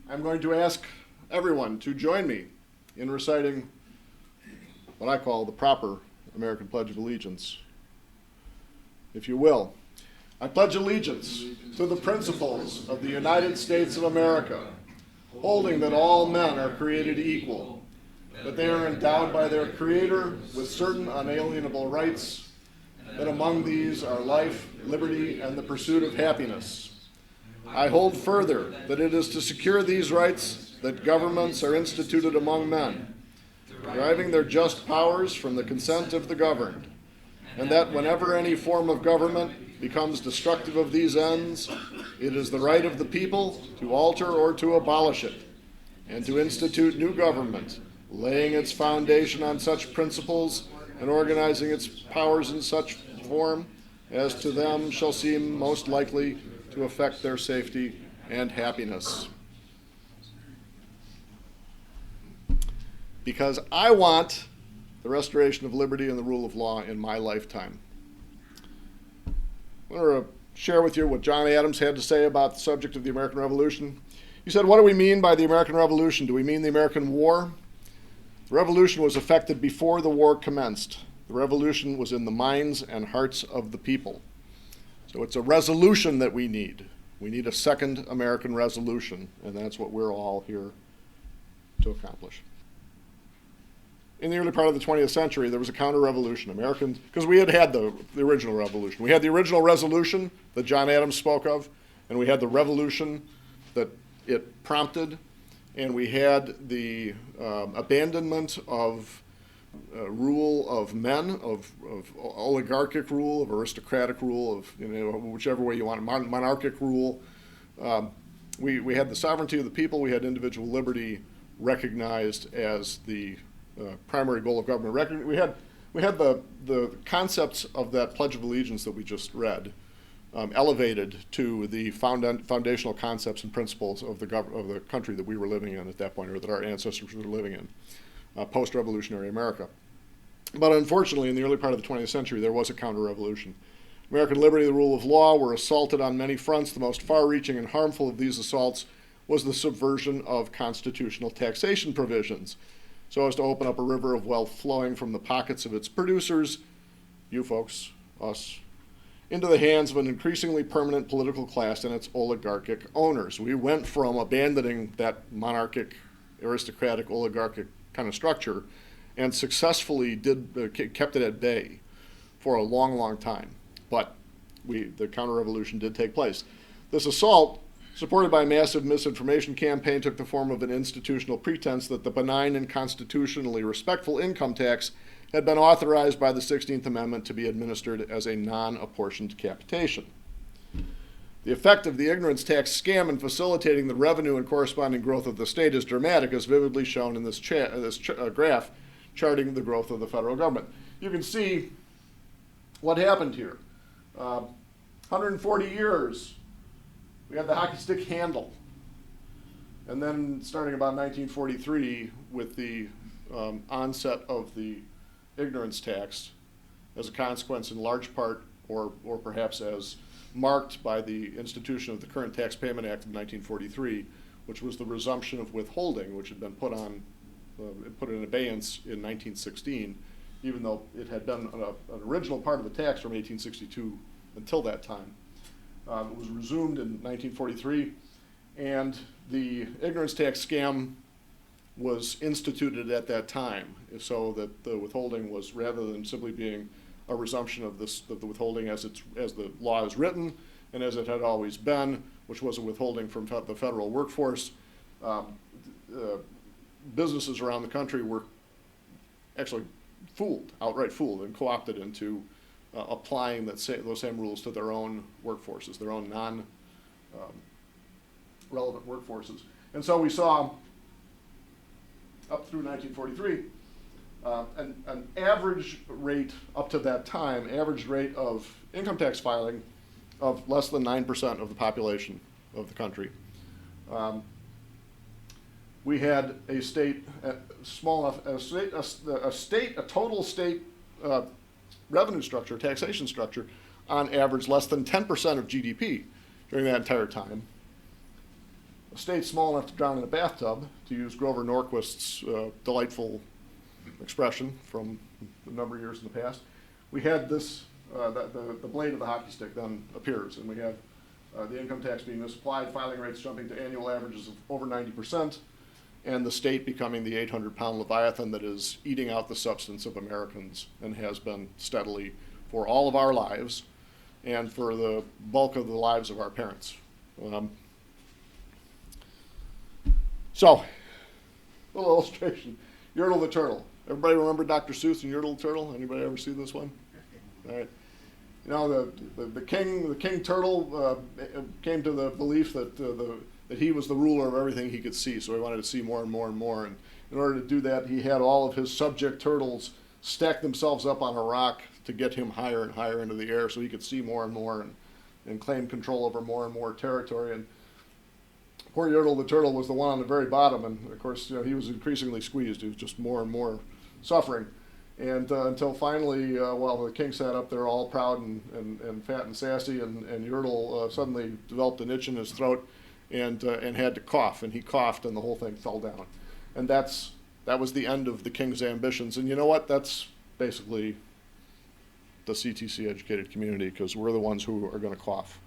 I'm going to ask everyone to join me in reciting what I call the proper American Pledge of Allegiance. If you will, I pledge allegiance to the principles of the United States of America, holding that all men are created equal, that they are endowed by their Creator with certain unalienable rights, that among these are life, liberty, and the pursuit of happiness. I hold further that it is to secure these rights that governments are instituted among men, deriving their just powers from the consent of the governed, and that whenever any form of government becomes destructive of these ends, it is the right of the people to alter or to abolish it, and to institute new government, laying its foundation on such principles and organizing its powers in such form as to them shall seem most likely to affect their safety and happiness. Because I want the restoration of liberty and the rule of law in my lifetime. I want to share with you what John Adams had to say about the subject of the American Revolution. He said, "What do we mean by the American Revolution? Do we mean the American War? The revolution was effected before the war commenced. The revolution was in the minds and hearts of the people." So it's a resolution that we need. We need a second American Revolution, and that's what we're all here to accomplish. In the early part of the 20th century, there was a counter-revolution. Americans, because we had the original revolution. We had the original resolution that John Adams spoke of, and we had the revolution that it prompted, and we had the abandonment of rule of men, of oligarchic rule, of aristocratic rule, of whichever way you want, monarchic rule. We had the sovereignty of the people. We had individual liberty recognized as the primary goal of government. We had the concepts of that Pledge of Allegiance that we just read elevated to the foundational concepts and principles of the country that we were living in at that point, or that our ancestors were living in. Post-revolutionary America. But unfortunately, in the early part of the 20th century, there was a counter-revolution. American liberty and the rule of law were assaulted on many fronts. The most far-reaching and harmful of these assaults was the subversion of constitutional taxation provisions, so as to open up a river of wealth flowing from the pockets of its producers, you folks, us, into the hands of an increasingly permanent political class and its oligarchic owners. We went from abandoning that monarchic, aristocratic, oligarchic kind of structure and successfully kept it at bay for a long, long time. But the counter-revolution did take place. This assault, supported by a massive misinformation campaign, took the form of an institutional pretense that the benign and constitutionally respectful income tax had been authorized by the 16th Amendment to be administered as a non-apportioned capitation. The effect of the ignorance tax scam in facilitating the revenue and corresponding growth of the state is dramatic, as vividly shown in this graph charting the growth of the federal government. You can see what happened here. 140 years, we had the hockey stick handle. And then starting about 1943, with the onset of the ignorance tax, as a consequence in large part, or perhaps as marked by the institution of the Current Tax Payment Act of 1943, which was the resumption of withholding, which had been put in abeyance in 1916, even though it had been an original part of the tax from 1862 until that time. It was resumed in 1943, and the ignorance tax scam was instituted at that time, so that the withholding was, rather than simply being a resumption of the withholding as the law is written and as it had always been, which was a withholding from the federal workforce. Businesses around the country were actually outright fooled, and co-opted into applying those same rules to their own workforces, their own non-relevant workforces. And so we saw, up through 1943, an average rate up to that time, average rate of income tax filing of less than 9% of the population of the country. We had a total state revenue structure, taxation structure, on average less than 10% of GDP during that entire time. a state small enough to drown in a bathtub, to use Grover Norquist's delightful expression from a number of years in the past. We had this, the blade of the hockey stick then appears, and we have the income tax being misapplied, filing rates jumping to annual averages of over 90%, and the state becoming the 800-pound leviathan that is eating out the substance of Americans and has been steadily for all of our lives and for the bulk of the lives of our parents. So, a little illustration. Yertle the Turtle. Everybody remember Dr. Seuss and Yertle the Turtle? Anybody ever see this one? All right. You know, the king turtle came to the belief that that he was the ruler of everything he could see, so he wanted to see more and more and more. And in order to do that, he had all of his subject turtles stack themselves up on a rock to get him higher and higher into the air so he could see more and more and claim control over more and more territory. And poor Yertle the Turtle was the one on the very bottom, and of course, you know, he was increasingly squeezed. He was just more and more suffering. And until finally, well, the king sat up there all proud and fat and sassy, and Yertle suddenly developed an itch in his throat and had to cough, and he coughed, and the whole thing fell down. And that was the end of the king's ambitions. And you know what? That's basically the CtC educated community, because we're the ones who are going to cough.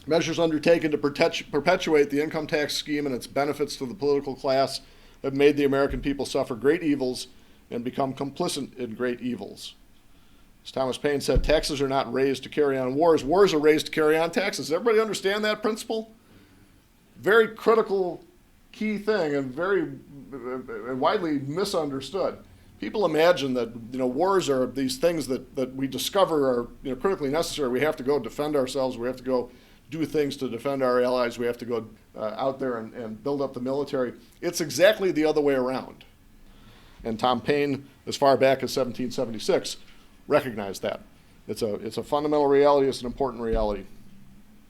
Measures undertaken to perpetuate the income tax scheme and its benefits to the political class have made the American people suffer great evils and become complicit in great evils. As Thomas Paine said, taxes are not raised to carry on wars. Wars are raised to carry on taxes. Does everybody understand that principle? Very critical, key thing, and very widely misunderstood. People imagine that, you know, wars are these things that we discover are, you know, critically necessary. We have to go defend ourselves. We have to go do things to defend our allies. We have to go out there and build up the military. It's exactly the other way around. And Tom Paine, as far back as 1776, recognized that. It's a fundamental reality. It's an important reality.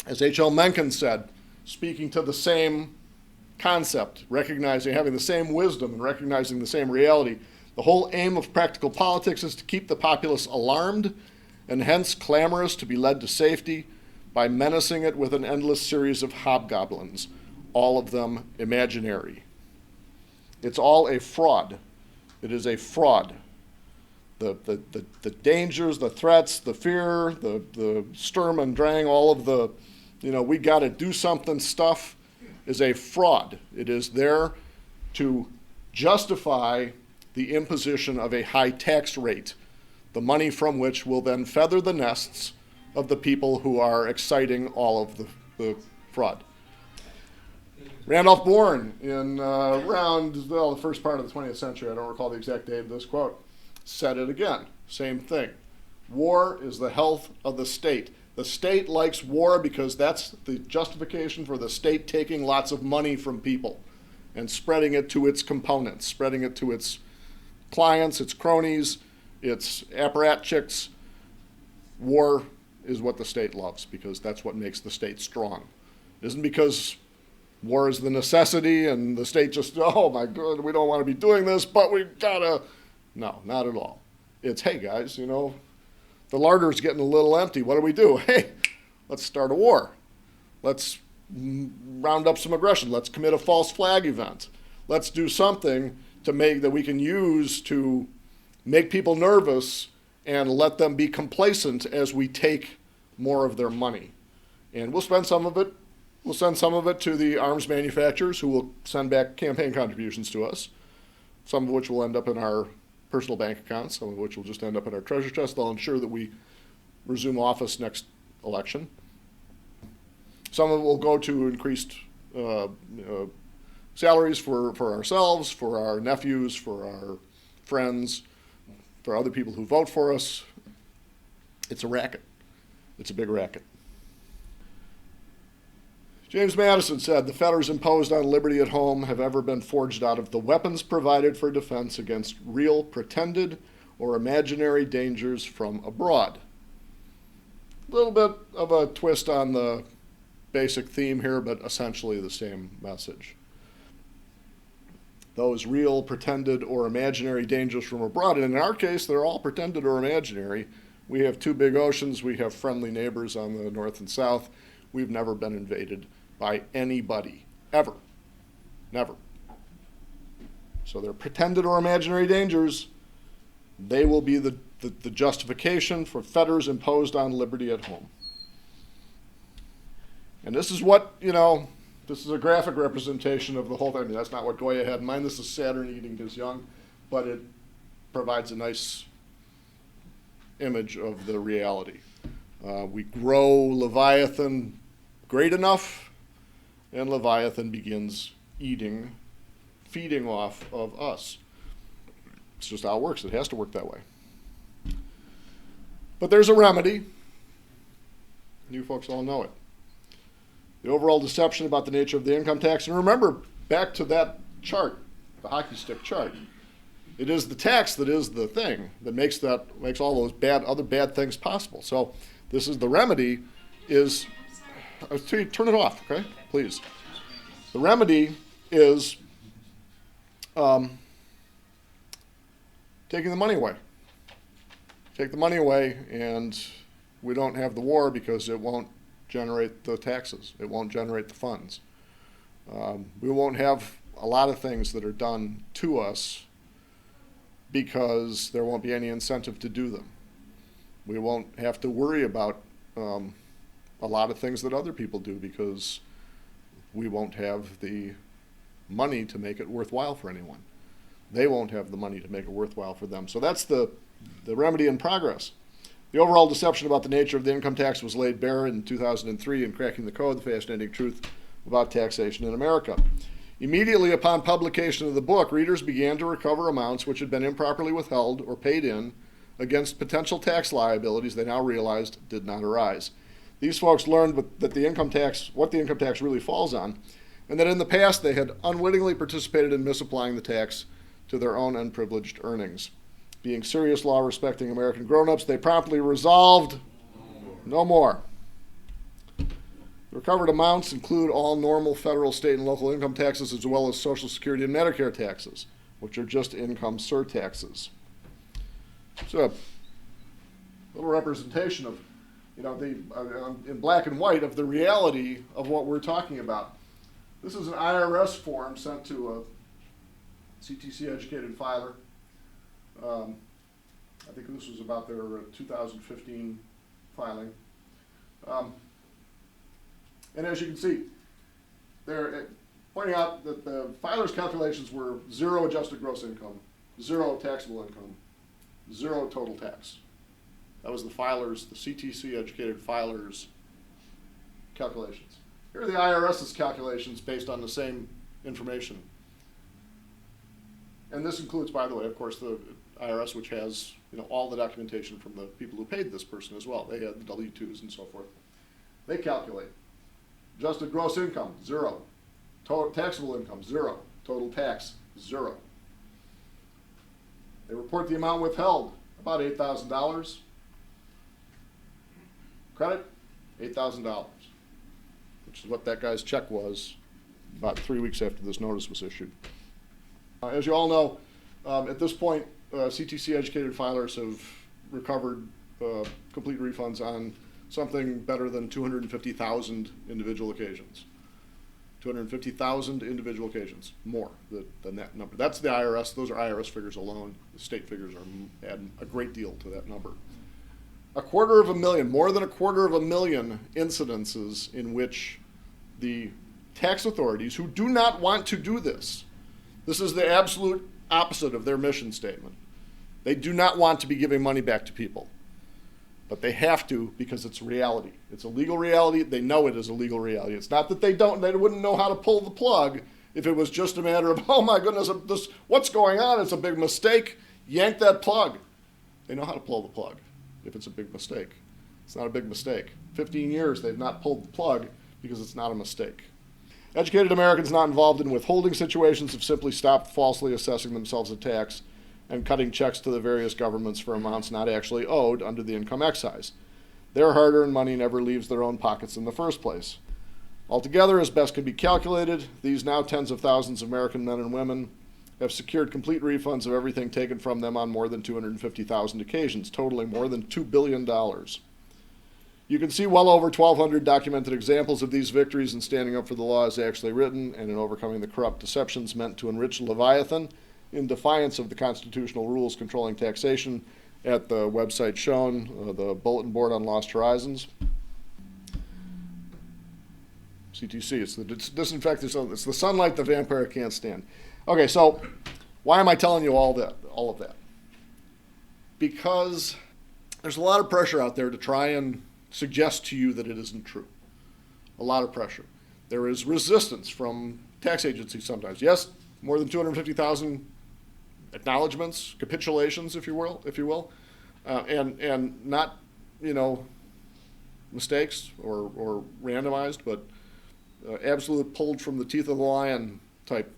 As H.L. Mencken said, speaking to the same concept, recognizing, having the same wisdom and recognizing the same reality, the whole aim of practical politics is to keep the populace alarmed and hence clamorous to be led to safety by menacing it with an endless series of hobgoblins, all of them imaginary. It's all a fraud. It is a fraud. The dangers, the threats, the fear, the Sturm und Drang, all of the, you know, we got to do something stuff is a fraud. It is there to justify the imposition of a high tax rate, the money from which will then feather the nests of the people who are exciting all of the fraud. Randolph Bourne, in around the first part of the 20th century, I don't recall the exact date of this quote, said it again, same thing. War is the health of the state. The state likes war because that's the justification for the state taking lots of money from people and spreading it to its components, spreading it to its clients, its cronies, its apparatchiks. War is what the state loves because that's what makes the state strong. It isn't because war is the necessity and the state just, oh my God, we don't want to be doing this, but we gotta. No, not at all. It's, hey guys, you know, the larder's getting a little empty. What do we do? Hey, let's start a war. Let's round up some aggression. Let's commit a false flag event. Let's do something to make that we can use to make people nervous and let them be complacent as we take more of their money. And we'll spend some of it. We'll send some of it to the arms manufacturers who will send back campaign contributions to us, some of which will end up in our personal bank accounts, some of which will just end up in our treasure chest. They'll ensure that we resume office next election. Some of it will go to increased salaries for ourselves, for our nephews, for our friends, for other people who vote for us. It's a racket. It's a big racket. James Madison said, the fetters imposed on liberty at home have ever been forged out of the weapons provided for defense against real, pretended, or imaginary dangers from abroad. A little bit of a twist on the basic theme here, but essentially the same message. Those real, pretended, or imaginary dangers from abroad, and in our case, they're all pretended or imaginary. We have two big oceans. We have friendly neighbors on the north and south. We've never been invaded by anybody, ever. Never. So their pretended or imaginary dangers, they will be the justification for fetters imposed on liberty at home. And this is what, this is a graphic representation of the whole thing. I mean, that's not what Goya had in mind. This is Saturn eating his young, but it provides a nice image of the reality. We grow Leviathan great enough, and Leviathan begins feeding off of us. It's just how it works. It has to work that way. But there's a remedy. You folks all know it. The overall deception about the nature of the income tax. And remember, back to that chart, the hockey stick chart. It is the tax that is the thing that makes all those other bad things possible. So this is the remedy is, turn it off, okay, please. The remedy is taking the money away. Take the money away, and we don't have the war because it won't generate the taxes. It won't generate the funds. We won't have a lot of things that are done to us because there won't be any incentive to do them. We won't have to worry about a lot of things that other people do because we won't have the money to make it worthwhile for anyone. They won't have the money to make it worthwhile for them. So that's the remedy in progress. The overall deception about the nature of the income tax was laid bare in 2003 in Cracking the Code, the Fascinating Truth about Taxation in America. Immediately upon publication of the book, readers began to recover amounts which had been improperly withheld or paid in against potential tax liabilities they now realized did not arise. These folks learned that what the income tax really falls on, and that in the past they had unwittingly participated in misapplying the tax to their own unprivileged earnings. Being serious law-respecting American grown-ups, they promptly resolved no more. The recovered amounts include all normal federal, state, and local income taxes, as well as Social Security and Medicare taxes, which are just income surtaxes. So, a little representation of, in black and white, of the reality of what we're talking about. This is an IRS form sent to a CtC educated filer. I think this was about their 2015 filing. And as you can see, they're pointing out that the filer's calculations were 0 adjusted gross income, 0 taxable income, 0 total tax. That was the CtC educated filer's calculations. Here are the IRS's calculations based on the same information. And this includes, by the way, of course, the IRS, which has all the documentation from the people who paid this person as well. They had the W-2s and so forth. They calculate adjusted gross income, 0. Total taxable income, 0. Total tax, 0. They report the amount withheld, about $8,000. Credit, $8,000, which is what that guy's check was about 3 weeks after this notice was issued. As you all know, at this point, CtC educated filers have recovered complete refunds on something better than 250,000 individual occasions. 250,000 individual occasions, more than that number. That's the IRS. Those are IRS figures alone. The state figures add a great deal to that number. 250,000, more than 250,000 incidences in which the tax authorities, who do not want to do this is the absolute opposite of their mission statement. They do not want to be giving money back to people, but they have to because it's reality. It's a legal reality. They know it is a legal reality. It's not that they wouldn't know how to pull the plug if it was just a matter of, oh my goodness, what's going on? It's a big mistake. Yank that plug. They know how to pull the plug if it's a big mistake. It's not a big mistake. 15 years they've not pulled the plug because it's not a mistake. Educated Americans not involved in withholding situations have simply stopped falsely assessing themselves a tax and cutting checks to the various governments for amounts not actually owed under the income excise. Their hard-earned money never leaves their own pockets in the first place. Altogether, as best can be calculated, these now tens of thousands of American men and women have secured complete refunds of everything taken from them on more than 250,000 occasions, totaling more than $2 billion. You can see well over 1,200 documented examples of these victories in standing up for the law as actually written and in overcoming the corrupt deceptions meant to enrich Leviathan in defiance of the constitutional rules controlling taxation at the website shown, the Bulletin Board on Lost Horizons. CtC, it's the disinfectant, it's the sunlight the vampire can't stand. Okay, so why am I telling you all of that? Because there's a lot of pressure out there to try and suggest to you that it isn't true. A lot of pressure. There is resistance from tax agencies sometimes. Yes, more than 250,000 acknowledgments, capitulations, if you will, and not, mistakes or randomized, but absolute pulled from the teeth of the lion type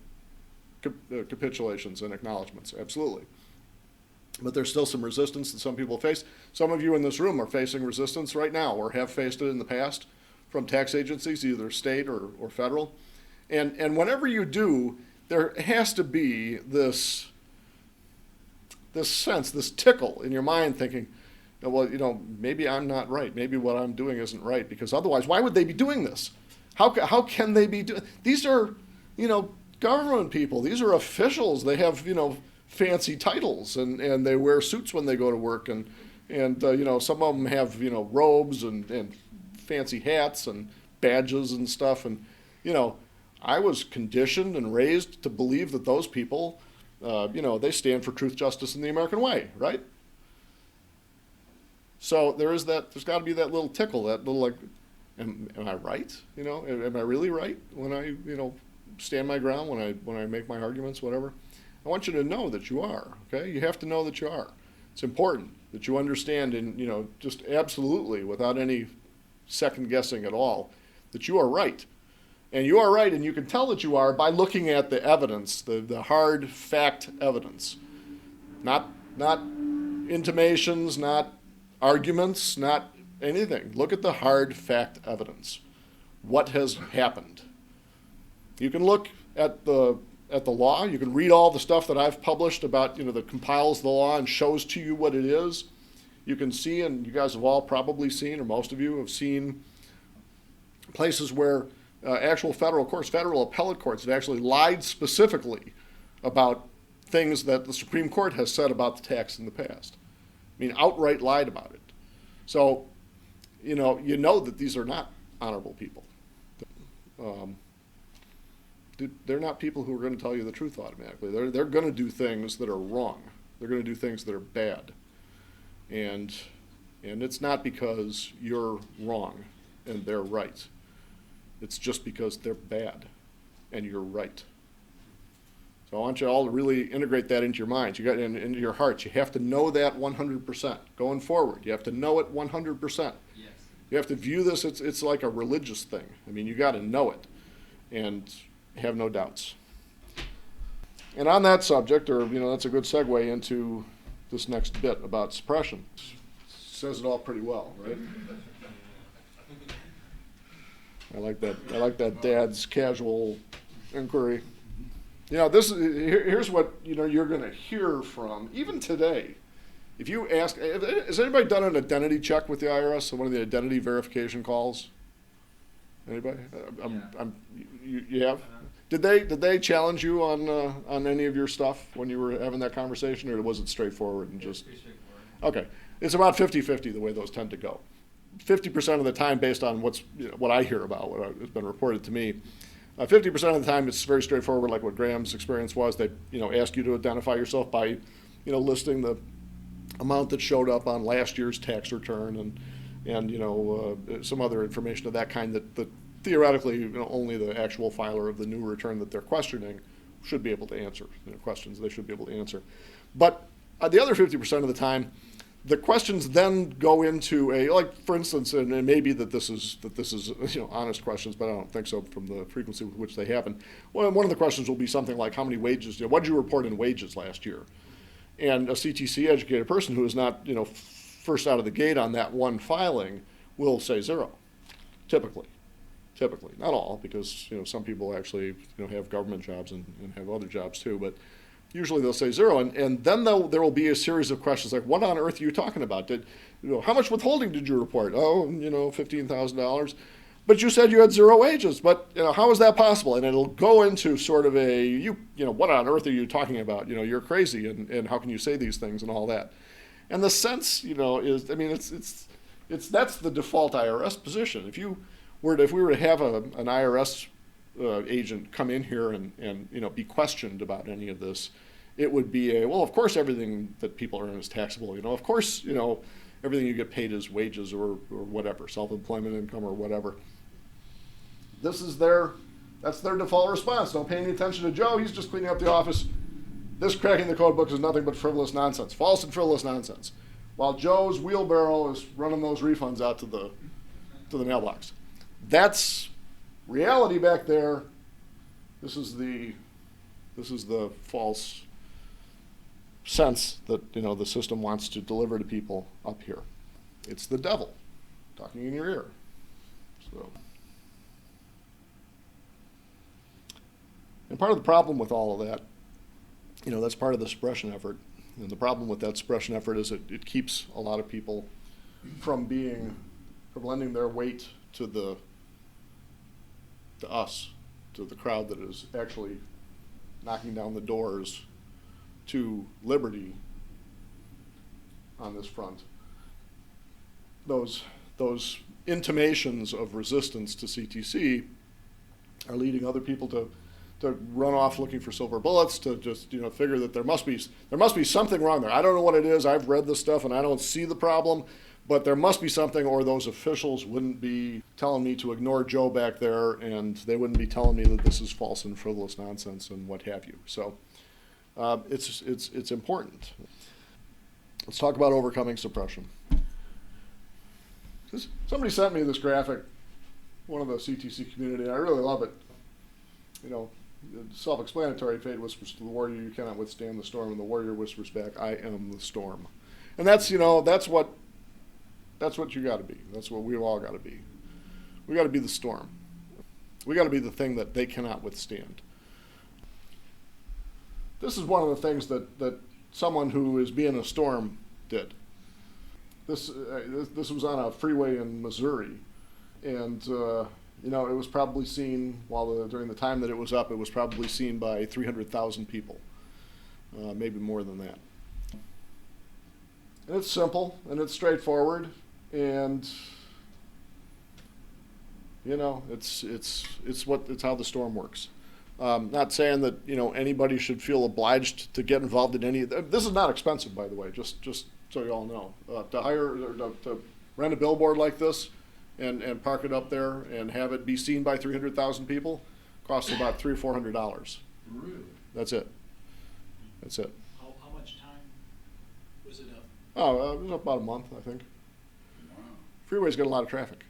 capitulations and acknowledgments. Absolutely. But there's still some resistance that some people face. Some of you in this room are facing resistance right now or have faced it in the past from tax agencies, either state or federal. And whenever you do, there has to be this sense, this tickle in your mind thinking, well, maybe I'm not right. Maybe what I'm doing isn't right, because otherwise, why would they be doing this? How can they be doing? These are, government people. These are officials. They have, fancy titles, and they wear suits when they go to work, and some of them have robes and fancy hats and badges and stuff, and I was conditioned and raised to believe that those people they stand for truth, justice, and the American way, right? So there's got to be that little tickle, that little am I right? Am I really right when I stand my ground, when I make my arguments, whatever? I want you to know that you are, okay? You have to know that you are. It's important that you understand, and just absolutely, without any second guessing at all, that you are right. And you are right, and you can tell that you are by looking at the evidence, the hard fact evidence. Not intimations, not arguments, not anything. Look at the hard fact evidence. What has happened? You can look at the law. You can read all the stuff that I've published about, that compiles the law and shows to you what it is. You can see, and you guys have all probably seen, or most of you have seen, places where actual federal courts, federal appellate courts, have actually lied specifically about things that the Supreme Court has said about the tax in the past. I mean, outright lied about it. So, you know that these are not honorable people. They're not people who are going to tell you the truth automatically. They're going to do things that are wrong. They're going to do things that are bad. And it's not because you're wrong and they're right. It's just because they're bad and you're right. So I want you all to really integrate that into your minds. You got into your hearts. You have to know that 100% going forward. You have to know it 100%. Yes. You have to view this. It's like a religious thing. I mean, you got to know it and have no doubts. And on that subject, or that's a good segue into this next bit about suppression. Says it all pretty well, right? I like that Dad's casual inquiry. Here's what you're going to hear from even today. If you ask, has anybody done an identity check with the IRS? One of the identity verification calls? Anybody? You have? Did they challenge you on any of your stuff when you were having that conversation, or was it straightforward and just? Pretty straightforward. Okay, it's about 50-50 the way those tend to go. 50% of the time, based on what I hear about, what has been reported to me, 50% of the time it's very straightforward, like what Graham's experience was. They ask you to identify yourself by listing the amount that showed up on last year's tax return and some other information of that kind that theoretically only the actual filer of the new return that they're questioning should be able to answer. Questions they should be able to answer. But the other 50% of the time, the questions then go into for instance, and it may be that this is honest questions, but I don't think so from the frequency with which they happen. Well, one of the questions will be something like, how many wages? What did you report in wages last year? And a CtC educated person who is not first out of the gate on that one filing will say 0, typically. Not all, because some people actually have government jobs and have other jobs too, but usually they'll say 0, and then there will be a series of questions like, what on earth are you talking about? how much withholding did you report? Oh, $15,000. But you said you had 0 wages. But how is that possible? And it'll go into sort of a what on earth are you talking about? You're crazy, and how can you say these things and all that? And the sense, is it's that's the default IRS position. If we were to have an IRS agent come in here and be questioned about any of this, it would be of course everything that people earn is taxable. Of course everything you get paid is wages or whatever, self-employment income or whatever. That's their default response. Don't pay any attention to Joe. He's just cleaning up the office. This cracking the code book is nothing but frivolous nonsense, false and frivolous nonsense. While Joe's wheelbarrow is running those refunds out to the mailbox. That's reality back there. This is the false sense that the system wants to deliver to people up here. It's the devil talking in your ear. So, and part of the problem with all of that, that's part of the suppression effort. And the problem with that suppression effort is it keeps a lot of people from lending their weight to us, to the crowd that is actually knocking down the doors to liberty on this front. Those intimations of resistance to CtC are leading other people to run off looking for silver bullets, to just figure that there must be something wrong there. I don't know what it is. I've read this stuff and I don't see the problem, but there must be something, or those officials wouldn't be telling me to ignore Joe back there, and they wouldn't be telling me that this is false and frivolous nonsense and what have you. So it's important. Let's talk about overcoming suppression. Somebody sent me this graphic, one of the CtC community, and I really love it. Self-explanatory. Fate whispers to the warrior, you cannot withstand the storm, and the warrior whispers back, I am the storm. And that's what you got to be. That's what we've all got to be. We got to be the storm. We got to be the thing that they cannot withstand. This is one of the things that someone who is being a storm did. This was on a freeway in Missouri, and it was probably seen during the time that it was up. It was probably seen by 300,000 people, maybe more than that. And it's simple and it's straightforward, and it's how the storm works. Not saying that anybody should feel obliged to get involved in any. This is not expensive, by the way. Just so you all know, to hire or to rent a billboard like this and park it up there and have it be seen by 300,000 people costs about $300 or $400. Really? That's it. How much time was it up? Oh, it was up about a month, I think. Wow. Freeway's got a lot of traffic.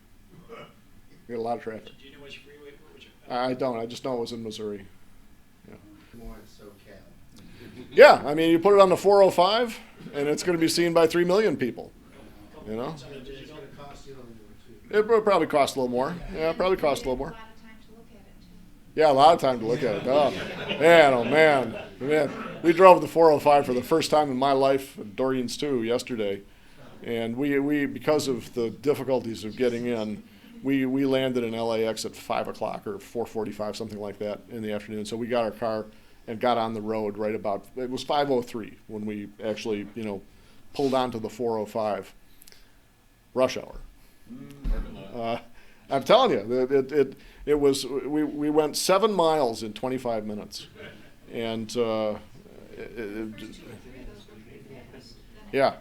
We got a lot of traffic. Do you know which freeway? I don't. I just know it was in Missouri. Yeah. More SoCal. Yeah, I mean, you put it on the 405, and it's going to be seen by 3 million people. You know? It's going to cost you a little more, too. It would probably cost a little more. Yeah, it probably cost a little more. A lot of time to look at it, too. Yeah, a lot of time to look at it. Oh, man. We drove the 405 for the first time in my life, Doreen's too, yesterday. And we because of the difficulties of getting in, we landed in LAX at 5 o'clock or 4:45, something like that, in the afternoon. So we got our car and got on the road right about, it was 5:03 when we actually, pulled onto the 405. Rush hour. I'm telling you, it was, we went 7 miles in 25 minutes. And yeah,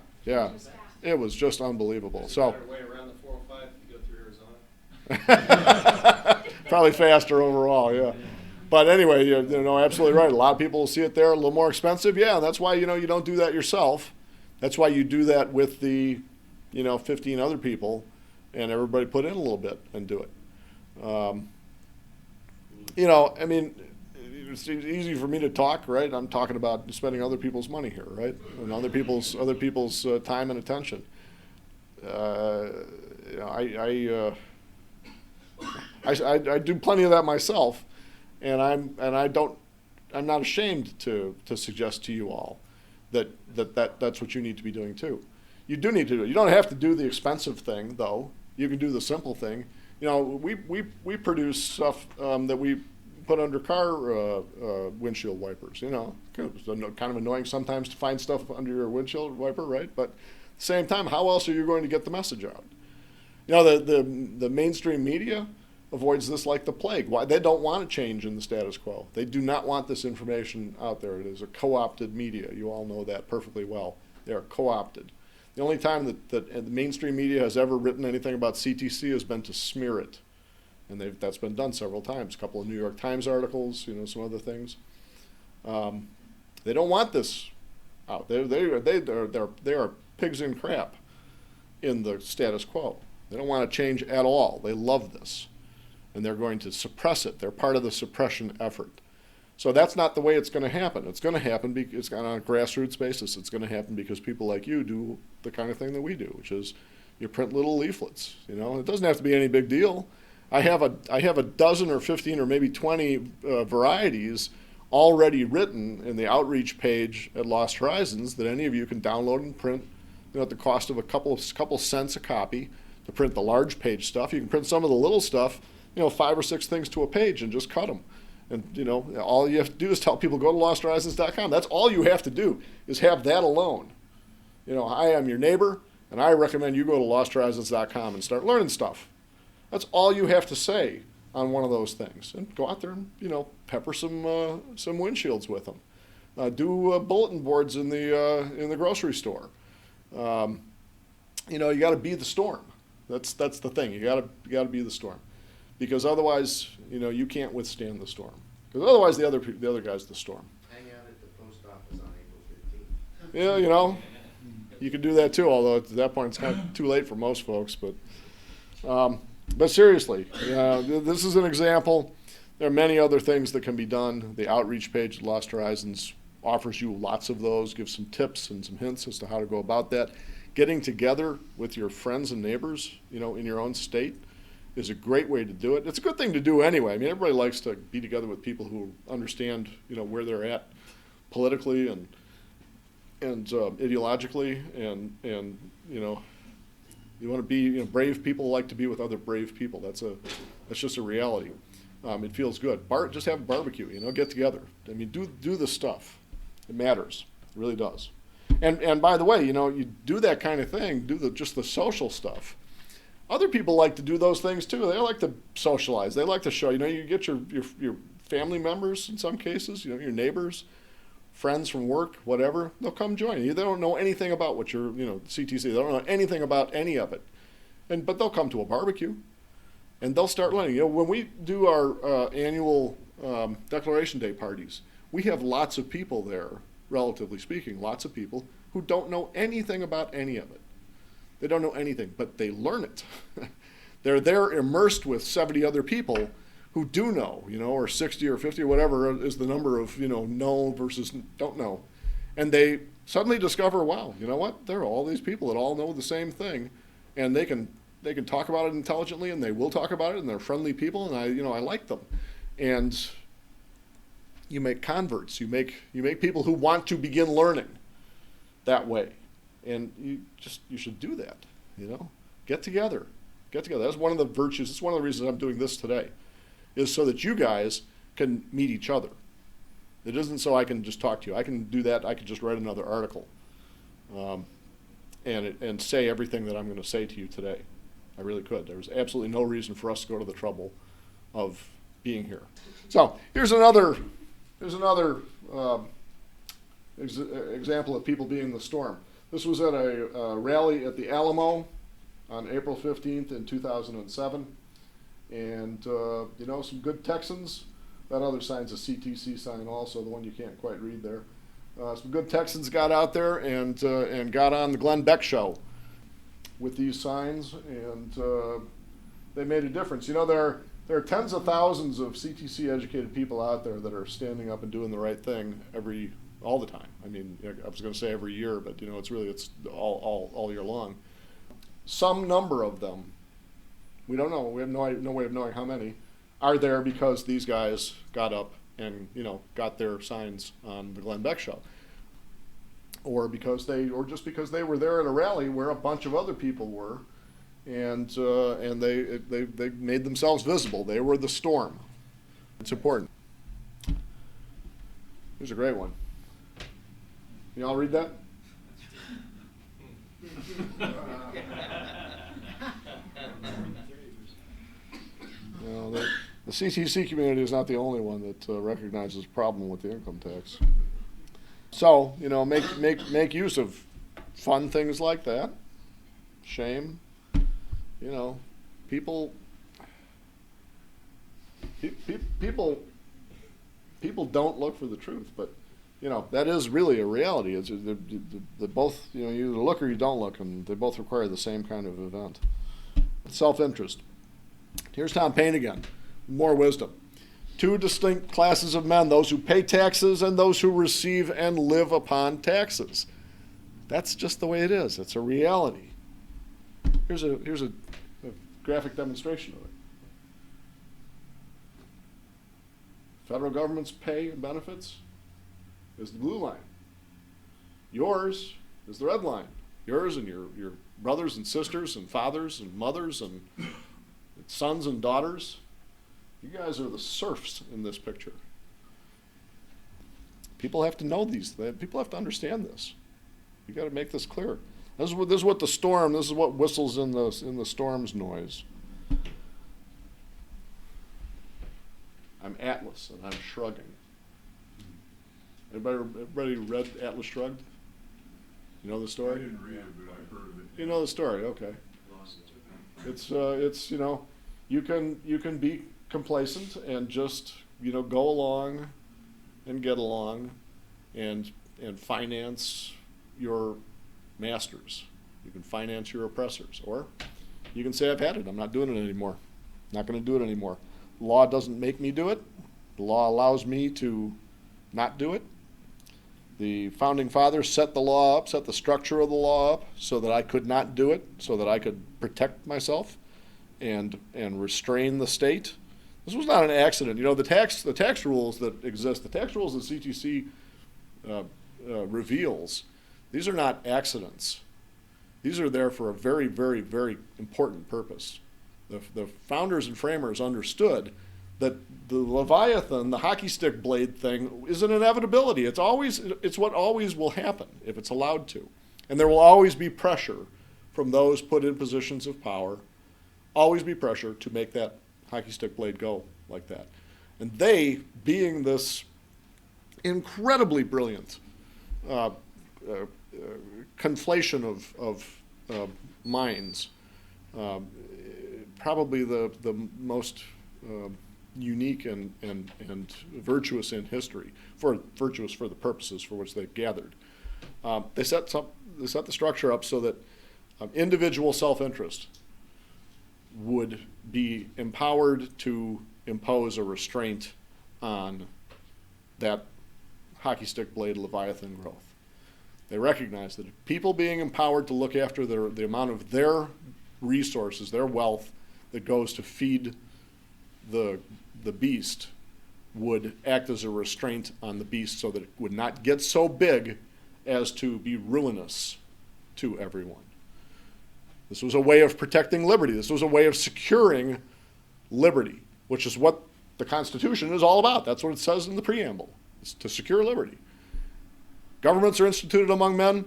it was just unbelievable. So Way around the 405 to go through Arizona. probably faster overall, yeah. But anyway, absolutely right. A lot of people will see it there, a little more expensive. Yeah, and that's why, you don't do that yourself. That's why you do that with the, 15 other people, and everybody put in a little bit and do it. I mean, it's easy for me to talk, right? I'm talking about spending other people's money here, right? And other people's time and attention. I do plenty of that myself, and I'm not ashamed to suggest to you all that's what you need to be doing too. you do need to do it. You don't have to do the expensive thing, though. You can do the simple thing. You know, we produce stuff that we put under car windshield wipers. You know, it's kind of annoying sometimes to find stuff under your windshield wiper, right? But at the same time, how else are you going to get the message out? You know, the mainstream media avoids this like the plague. Why? They don't want to change in the status quo. They do not want this information out there. It is a co-opted media. You all know that perfectly well. They are co-opted. The only time that the mainstream media has ever written anything about CtC has been to smear it. And that's been done several times. A couple of New York Times articles, you know, some other things. They don't want this out. They are pigs in crap in the status quo. They don't want to change at all. They love this. And they're going to suppress it. They're part of the suppression effort. So that's not the way it's going to happen. It's going to happen it's on a grassroots basis. It's going to happen because people like you do the kind of thing that we do, which is you print little leaflets. You know, it doesn't have to be any big deal. I have a dozen or 15 or maybe 20 varieties already written in the outreach page at Lost Horizons that any of you can download and print, you know, at the cost of a couple cents a copy to print the large page stuff. You can print some of the little stuff, you know, 5 or 6 things to a page and just cut them. And, you know, all you have to do is tell people, go to losthorizons.com. That's all you have to do is have that alone. You know, hi, I'm your neighbor, and I recommend you go to losthorizons.com and start learning stuff. That's all you have to say on one of those things. And go out there and, you know, pepper some windshields with them. Do bulletin boards in the grocery store. You know, you got to be the storm. That's the thing. You got to be the storm. Because otherwise, you know, you can't withstand the storm. Because otherwise, the other guy's the storm. Hang out at the post office on April 15th. Yeah, you know, you could do that too. Although at that point, it's kind of too late for most folks. But seriously, this is an example. There are many other things that can be done. The outreach page at Lost Horizons offers you lots of those. Gives some tips and some hints as to how to go about that. Getting together with your friends and neighbors, you know, in your own state, is a great way to do it. It's a good thing to do anyway. I mean, everybody likes to be together with people who understand, you know, where they're at politically and ideologically, and you know, you want to be, you know, brave people like to be with other brave people. That's just a reality. It feels good. Just have a barbecue, you know, get together. I mean, do the stuff. It matters. It really does. And by the way, you know, you do that kind of thing, just the social stuff. Other people like to do those things too. They like to socialize. They like to show. You know, you get your family members in some cases. You know, your neighbors, friends from work, whatever. They'll come join you. They don't know anything about what you're, you know, CtC. They don't know anything about any of it, but they'll come to a barbecue, and they'll start learning. You know, when we do our annual Declaration Day parties, we have lots of people there. Relatively speaking, lots of people who don't know anything about any of it. They don't know anything, but they learn it. They're there immersed with 70 other people who do know, you know, or 60 or 50 or whatever is the number of, you know versus don't know. And they suddenly discover, wow, you know what? There are all these people that all know the same thing, and they can talk about it intelligently, and they will talk about it, and they're friendly people, and I like them. And you make converts. You make people who want to begin learning that way. And you should do that, you know. Get together. That's one of the virtues. It's one of the reasons I'm doing this today, is so that you guys can meet each other. It isn't so I can just talk to you. I can do that. I could just write another article, and say everything that I'm going to say to you today. I really could. There's absolutely no reason for us to go to the trouble of being here. So here's another example of people being the storm. This was at a rally at the Alamo on April 15th in 2007. And, you know, some good Texans. That other sign's a CtC sign also, the one you can't quite read there. Some good Texans got out there and got on the Glenn Beck show with these signs, and they made a difference. You know, there are tens of thousands of CtC educated people out there that are standing up and doing the right thing all the time. I mean, I was going to say every year, but you know, it's all year long. Some number of them, we don't know. We have no way of knowing how many are there because these guys got up and, you know, got their signs on the Glenn Beck show. or just because they were there at a rally where a bunch of other people were, and they made themselves visible. They were the storm. It's important. Here's a great one. You all read that? The CtC community is not the only one that recognizes a problem with the income tax. So, make use of fun things like that. Shame. People don't look for the truth, but that is really a reality. It's the both, you either look or you don't look, and they both require the same kind of event. Self-interest. Here's Tom Paine again. More wisdom. Two distinct classes of men, those who pay taxes and those who receive and live upon taxes. That's just the way it is. It's a reality. Here's a graphic demonstration of it. Federal government's pay and benefits is the blue line. Yours is the red line. Yours and your brothers and sisters and fathers and mothers and sons and daughters. You guys are the serfs in this picture. People have to know these. People have to understand this. You got to make this clear. This is what the storm. This is what whistles in the storm's noise. I'm Atlas and I'm shrugging. Everybody read Atlas Shrugged? You know the story? I didn't read it, but I heard of it. You know the story, okay. It's you can be complacent and just go along and get along and finance your masters. You can finance your oppressors, or you can say, I've had it, I'm not doing it anymore. Not going to do it anymore. Law doesn't make me do it. The law allows me to not do it. The founding fathers set the law up, set the structure of the law up so that I could not do it, so that I could protect myself and restrain the state. This was not an accident. The tax rules that exist, the tax rules that CtC reveals, these are not accidents. These are there for a very, very, very important purpose. The founders and framers understood that the Leviathan, the hockey stick blade thing, is an inevitability. It's what always will happen if it's allowed to. And there will always be pressure from those put in positions of power, always be pressure to make that hockey stick blade go like that. And they, being this incredibly brilliant conflation of minds, probably the most unique and virtuous in history, virtuous for the purposes for which they've gathered. They set the structure up so that individual self-interest would be empowered to impose a restraint on that hockey stick blade Leviathan growth. They recognize that people being empowered to look after the amount of their resources, their wealth that goes to feed the beast would act as a restraint on the beast so that it would not get so big as to be ruinous to everyone. This was a way of protecting liberty. This was a way of securing liberty, which is what the Constitution is all about. That's what it says in the preamble. It's to secure liberty. Governments are instituted among men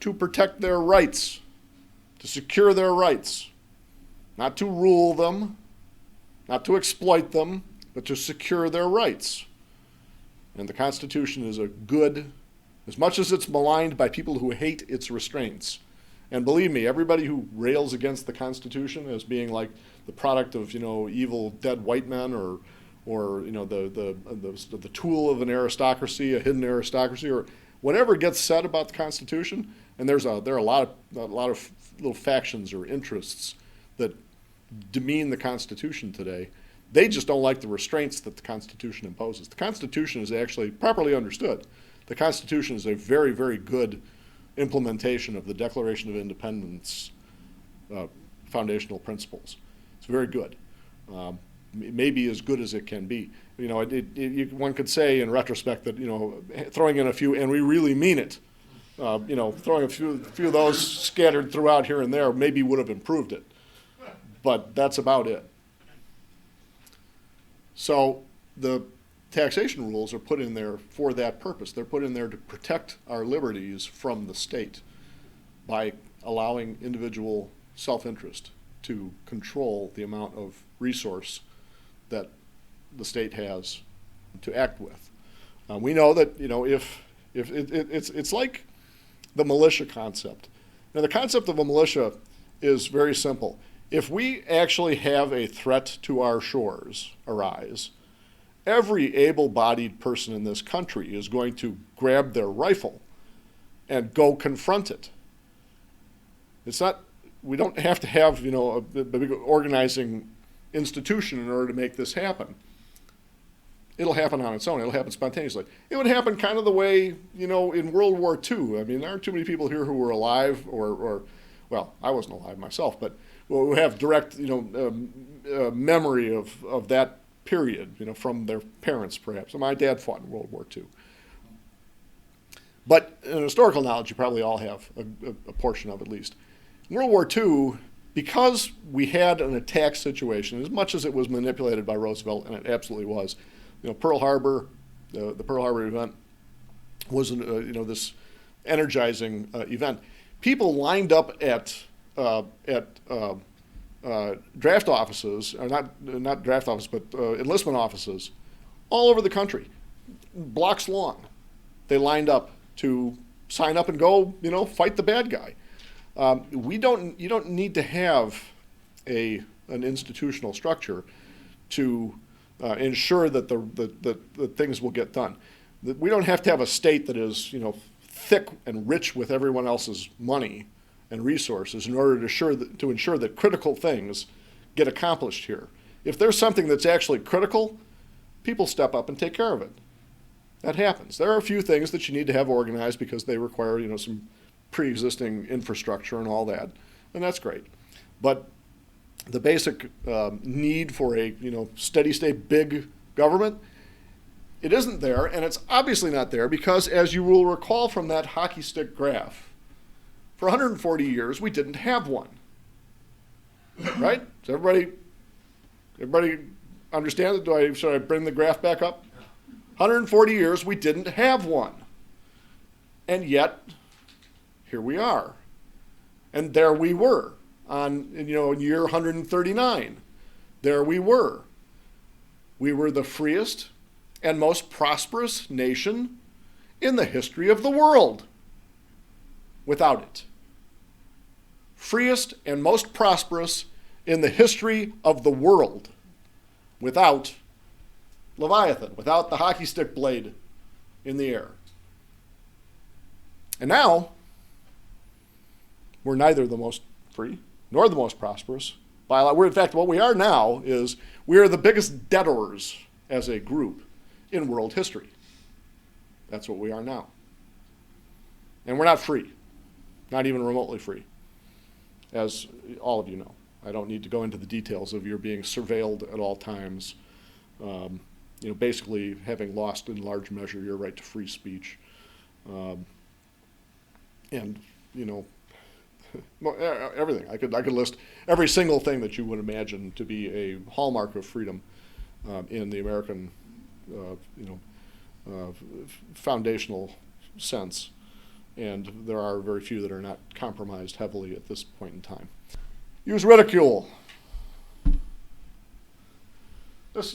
to protect their rights, to secure their rights, not to rule them, not to exploit them, but to secure their rights. And the Constitution is a good, as much as it's maligned by people who hate its restraints. And believe me, everybody who rails against the Constitution as being like the product of evil dead white men or the tool of an aristocracy, a hidden aristocracy, or whatever gets said about the Constitution, and there are a lot of little factions or interests that demean the Constitution today. They just don't like the restraints that the Constitution imposes. The Constitution is actually properly understood. The Constitution is a very, very good implementation of the Declaration of Independence foundational principles. It's very good. Maybe as good as it can be. One could say in retrospect that throwing in a few, and we really mean it, throwing a few of those scattered throughout here and there maybe would have improved it. But that's about it. So the taxation rules are put in there for that purpose. They're put in there to protect our liberties from the state by allowing individual self-interest to control the amount of resource that the state has to act with. We know that if it's like the militia concept. Now the concept of a militia is very simple. If we actually have a threat to our shores arise, every able-bodied person in this country is going to grab their rifle and go confront it. We don't have to have, a big organizing institution in order to make this happen. It'll happen on its own. It'll happen spontaneously. It would happen kind of the way, in World War II. I mean, there aren't too many people here who were alive or well, I wasn't alive myself, but who have direct, memory of that period, from their parents perhaps. And my dad fought in World War II. But in historical knowledge, you probably all have a portion of at least. In World War II, because we had an attack situation, as much as it was manipulated by Roosevelt, and it absolutely was, Pearl Harbor, the Pearl Harbor event was, this energizing event. People lined up at draft offices, or not draft offices, but enlistment offices, all over the country, blocks long. They lined up to sign up and go, fight the bad guy. You don't need to have an institutional structure to ensure that the things will get done. We don't have to have a state that is, thick and rich with everyone else's money and resources in order to ensure that critical things get accomplished here. If there's something that's actually critical, people step up and take care of it. That happens. There are a few things that you need to have organized because they require, some pre-existing infrastructure and all that, and that's great. But the basic need for a steady state big government, it isn't there, and it's obviously not there because, as you will recall from that hockey stick graph, for 140 years we didn't have one. Right? Does everybody understand it? Should I bring the graph back up? 140 years we didn't have one, and yet here we are, and there we were. In year 139, there we were. We were the freest and most prosperous nation in the history of the world. Without it. Freest and most prosperous in the history of the world. Without Leviathan, without the hockey stick blade in the air. And now, we're neither the most free nor the most prosperous. In fact, what we are now is we are the biggest debtors as a group in world history. That's what we are now. And we're not free, not even remotely free, as all of you know. I don't need to go into the details of your being surveilled at all times, basically having lost in large measure your right to free speech. Everything. I could list every single thing that you would imagine to be a hallmark of freedom in the American, foundational sense, and there are very few that are not compromised heavily at this point in time. Use ridicule.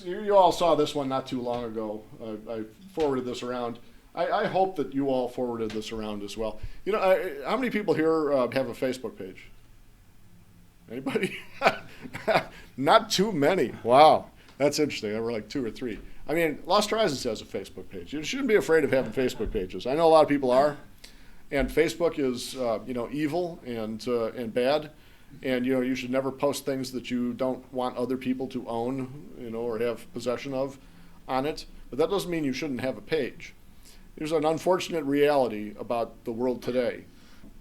You all saw this one not too long ago. I forwarded this around. I hope that you all forwarded this around as well. How many people here have a Facebook page? Anybody? Not too many. Wow, that's interesting. There were like 2 or 3. I mean, Lost Horizons has a Facebook page. You shouldn't be afraid of having Facebook pages. I know a lot of people are, and Facebook is evil and bad, and you should never post things that you don't want other people to own, or have possession of on it. But that doesn't mean you shouldn't have a page. There's an unfortunate reality about the world today.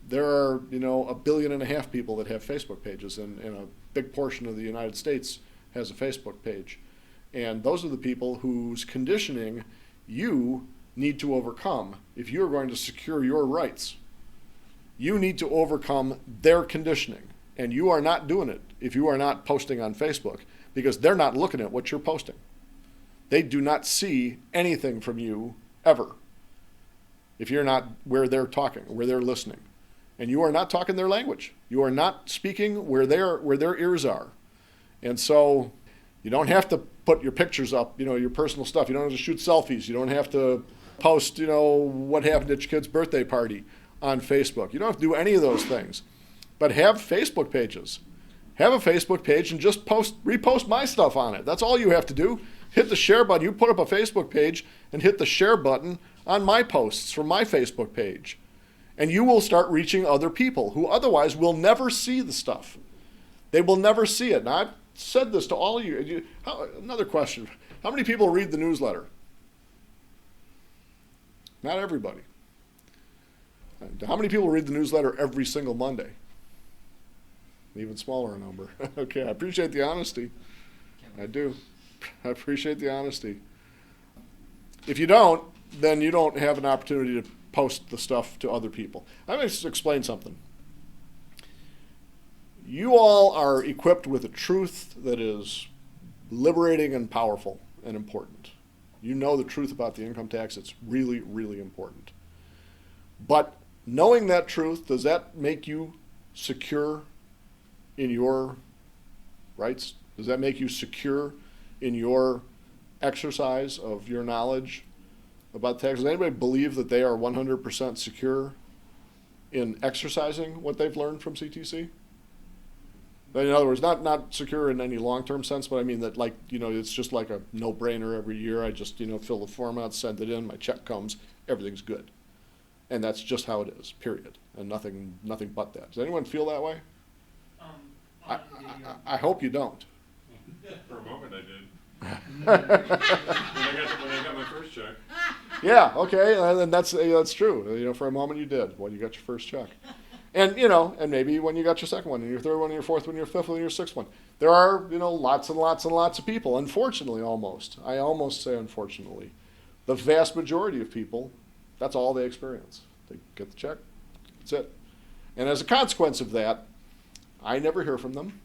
There are, 1.5 billion people that have Facebook pages, and a big portion of the United States has a Facebook page. And those are the people whose conditioning you need to overcome if you're going to secure your rights You need to overcome their conditioning. And you are not doing it if you are not posting on Facebook, because they're not looking at what you're posting. They do not see anything from you ever if you're not where they're talking, where they're listening. And you are not talking their language. You are not speaking where their ears are. And so you don't have to put your pictures up, your personal stuff. You don't have to shoot selfies. You don't have to post, what happened at your kid's birthday party on Facebook. You don't have to do any of those things. But have Facebook pages. Have a Facebook page and just repost my stuff on it. That's all you have to do. Hit the share button. You put up a Facebook page and hit the share button on my posts from my Facebook page. And you will start reaching other people who otherwise will never see the stuff. They will never see it. Now, I've said this to all of you. Another question. How many people read the newsletter? Not everybody. How many people read the newsletter every single Monday? An even smaller number. Okay, I appreciate the honesty. I do. I appreciate the honesty. If you don't, then you don't have an opportunity to post the stuff to other people. I'm going to explain something. You all are equipped with a truth that is liberating and powerful and important. You know the truth about the income tax. It's really, really important. But knowing that truth, does that make you secure in your rights? Does that make you secure in your exercise of your knowledge about taxes? Does anybody believe that they are 100% secure in exercising what they've learned from CtC? In other words, not secure in any long-term sense, but I mean that, it's just like a no-brainer every year. I just, fill the form out, send it in, my check comes, everything's good. And that's just how it is, period. And nothing but that. Does anyone feel that way? I hope you don't. For a moment I did. when I got my first check. Yeah, okay, and that's true. For a moment you did when you got your first check. And, and maybe when you got your second one, and your third one, and your fourth one, and your fifth one, and your sixth one. There are, lots and lots and lots of people, unfortunately I almost say unfortunately, the vast majority of people, that's all they experience. They get the check, that's it. And as a consequence of that, I never hear from them.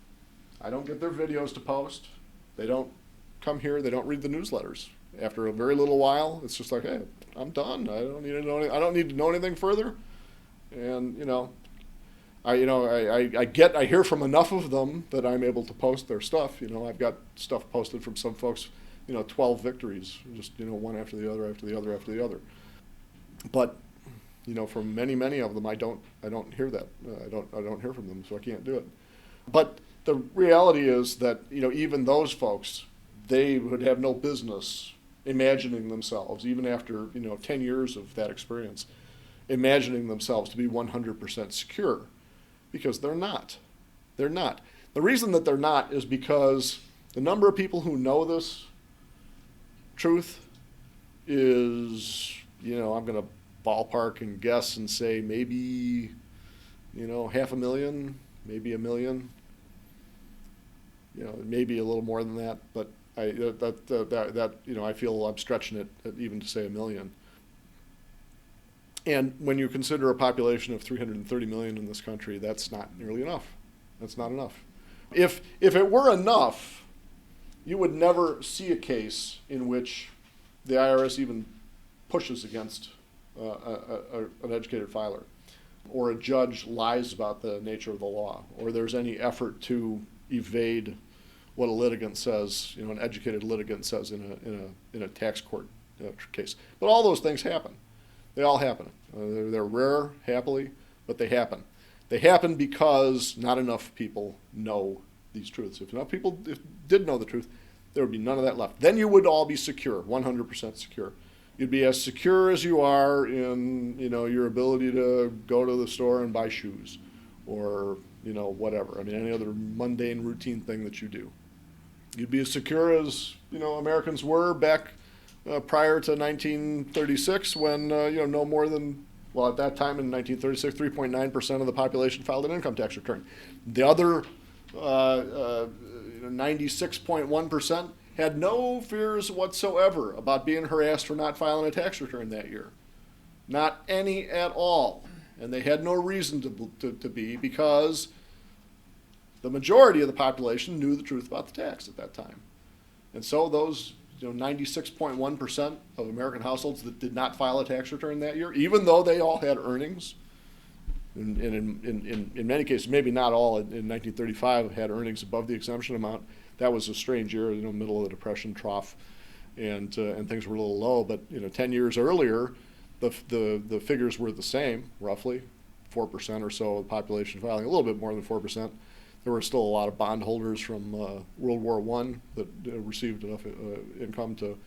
I don't get their videos to post. They don't come here, they don't read the newsletters. After a very little while, it's just like, hey, I'm done. I don't need to know anything further. And, I hear from enough of them that I'm able to post their stuff. I've got stuff posted from some folks, 12 victories, just, one after the other, after the other, after the other. But, from many, many of them, I don't hear that. I don't hear from them, so I can't do it. But the reality is that, even those folks, they would have no business imagining themselves, even after, 10 years of that experience, imagining themselves to be 100% secure. Because they're not. They're not. The reason that they're not is because the number of people who know this truth is, I'm going to ballpark and guess and say maybe, 500,000, maybe 1 million. Maybe a little more than that, but I feel I'm stretching it even to say 1 million. And when you consider a population of 330 million in this country, that's not nearly enough. That's not enough. If it were enough, you would never see a case in which the IRS even pushes against an educated filer, or a judge lies about the nature of the law, or there's any effort to evade what a litigant says, an educated litigant says in a tax court case. But all those things happen. They all happen. They're rare, happily, but they happen. They happen because not enough people know these truths. If enough people did know the truth, there would be none of that left. Then you would all be secure, 100% secure. You'd be as secure as you are in, your ability to go to the store and buy shoes, or, whatever. I mean, any other mundane, routine thing that you do. You'd be as secure as, Americans were back prior to 1936, when no more than, at that time in 1936, 3.9% of the population filed an income tax return. The other 96.1% had no fears whatsoever about being harassed for not filing a tax return that year. Not any at all. And they had no reason to be, because the majority of the population knew the truth about the tax at that time. And so those 96.1% of American households that did not file a tax return that year, even though they all had earnings, and in many cases, maybe not all, in 1935 had earnings above the exemption amount. That was a strange year, middle of the Depression trough, and things were a little low. But 10 years earlier, the figures were the same, roughly 4% or so of the population filing, a little bit more than 4%. There were still a lot of bondholders from World War I that received enough income to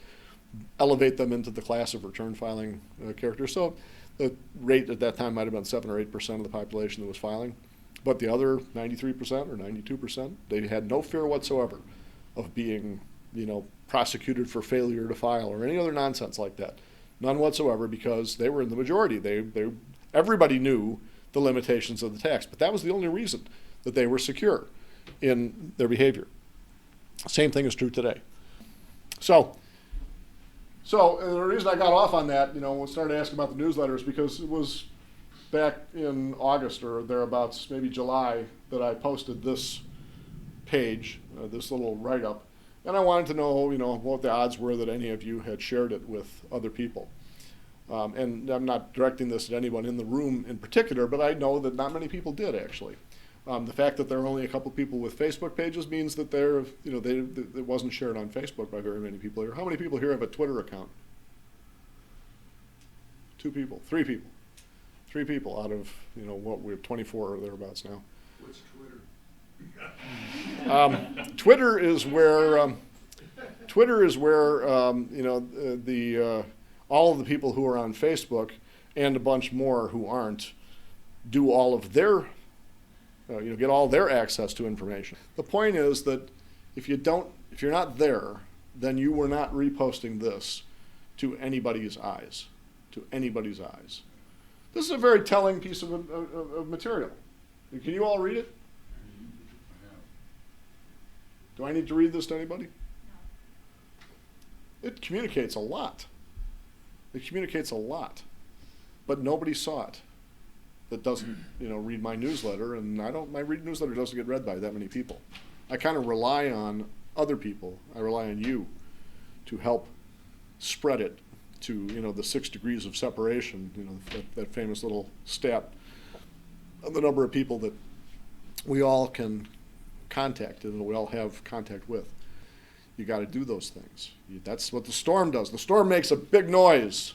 elevate them into the class of return filing characters. So the rate at that time might have been 7 or 8% of the population that was filing. But the other 93% or 92%, they had no fear whatsoever of being, prosecuted for failure to file or any other nonsense like that. None whatsoever, because they were in the majority. Everybody knew the limitations of the tax, but that was the only reason that they were secure in their behavior. Same thing is true today. So the reason I got off on that, we started asking about the newsletters, because it was back in August or thereabouts, maybe July, that I posted this page, this little write-up, and I wanted to know, what the odds were that any of you had shared it with other people. And I'm not directing this at anyone in the room in particular, but I know that not many people did, actually. The fact that there are only a couple people with Facebook pages means that it wasn't shared on Facebook by very many people here. How many people here have a Twitter account? 2 people, 3 people. 3 people out of, what we're 24 or thereabouts now. What's Twitter? Twitter is where all of the people who are on Facebook and a bunch more who aren't do all of their get all their access to information. The point is that if you're not there, then you were not reposting this to anybody's eyes. This is a very telling piece of material. Can you all read it? Do I need to read this to anybody? It communicates a lot. But nobody saw it that doesn't, read my newsletter, and my newsletter doesn't get read by that many people. I kind of rely on other people. I rely on you to help spread it to, the 6 degrees of separation, that famous little stat of the number of people that we all can contact and we all have contact with. You got to do those things. That's what the storm does. The storm makes a big noise.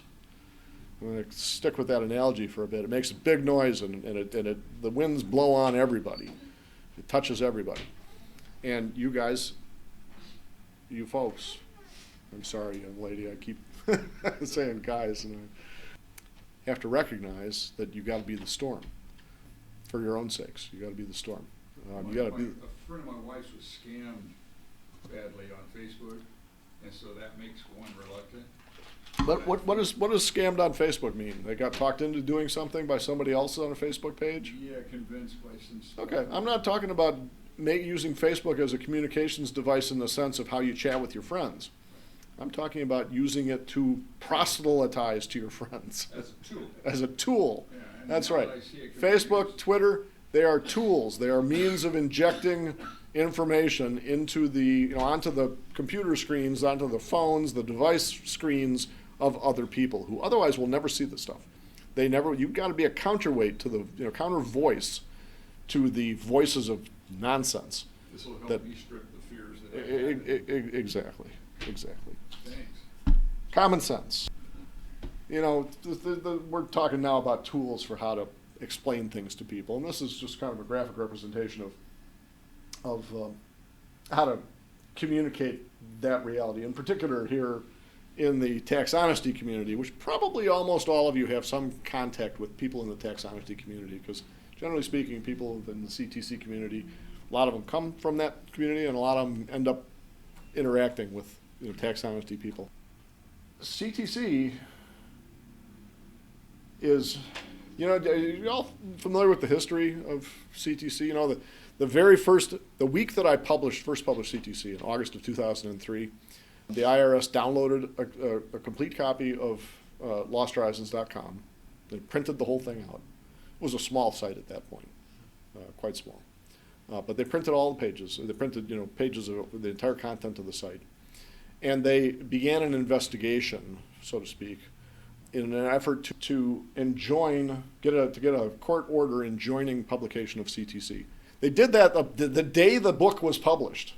I'm going to stick with that analogy for a bit. It makes a big noise, and the winds blow on everybody. It touches everybody. And you guys, you folks, I'm sorry, young lady, I keep saying guys, and I have to recognize that you got to be the storm. For your own sakes, you got to be the storm. You got to be. A friend of my wife's was scammed badly on Facebook, and so that makes one reluctant. But what does scammed on Facebook mean? They got talked into doing something by somebody else on a Facebook page? Yeah, convinced by some stuff. Okay, I'm not talking about using Facebook as a communications device in the sense of how you chat with your friends. I'm talking about using it to proselytize to your friends. As a tool. As a tool. Yeah, and That's now right. that I see it Facebook, Twitter, they are tools. They are means of injecting information into onto the computer screens, onto the phones, the device screens of other people who otherwise will never see this stuff. You've got to be a counterweight to the, counter voice to the voices of nonsense. This will help me strip the fears that I have. Exactly. Thanks. Common sense. We're talking now about tools for how to explain things to people, and this is just kind of a graphic representation of how to communicate that reality. In particular, here in the tax honesty community, which probably almost all of you have some contact with people in the tax honesty community, because generally speaking, people in the CtC community, a lot of them come from that community, and a lot of them end up interacting with tax honesty people. CtC is, are you all familiar with the history of CtC? The week that I first published CtC in August of 2003, the IRS downloaded a complete copy of losthorizons.com. They printed the whole thing out. was a small site at that point, quite small. But they printed all the pages. They printed, pages of the entire content of the site. And they began an investigation, so to speak, in an effort to get a court order enjoining publication of CtC. They did that the day the book was published.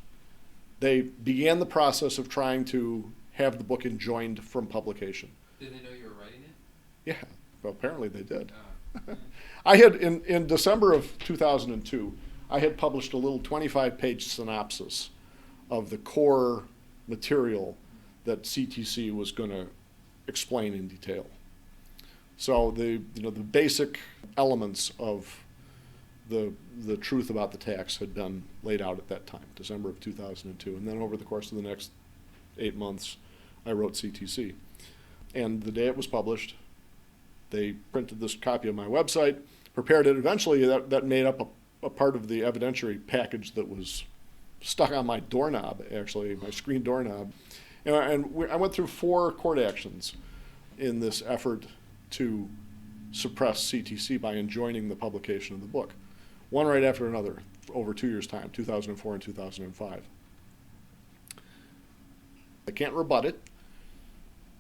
They began the process of trying to have the book enjoined from publication. Did they know you were writing it? Yeah, well, apparently they did. Oh. I had, in December of 2002, I had published a little 25-page synopsis of the core material that CtC was going to explain in detail. So the basic elements of the truth about the tax had been laid out at that time, December of 2002. And then over the course of the next 8 months, I wrote CtC. And the day it was published, they printed this copy on my website, prepared it. Eventually, that made up a part of the evidentiary package that was stuck on my doorknob, actually, my screen doorknob. And I went through 4 court actions in this effort to suppress CtC by enjoining the publication of the book. One right after another, over 2 years' time, 2004 and 2005. They can't rebut it,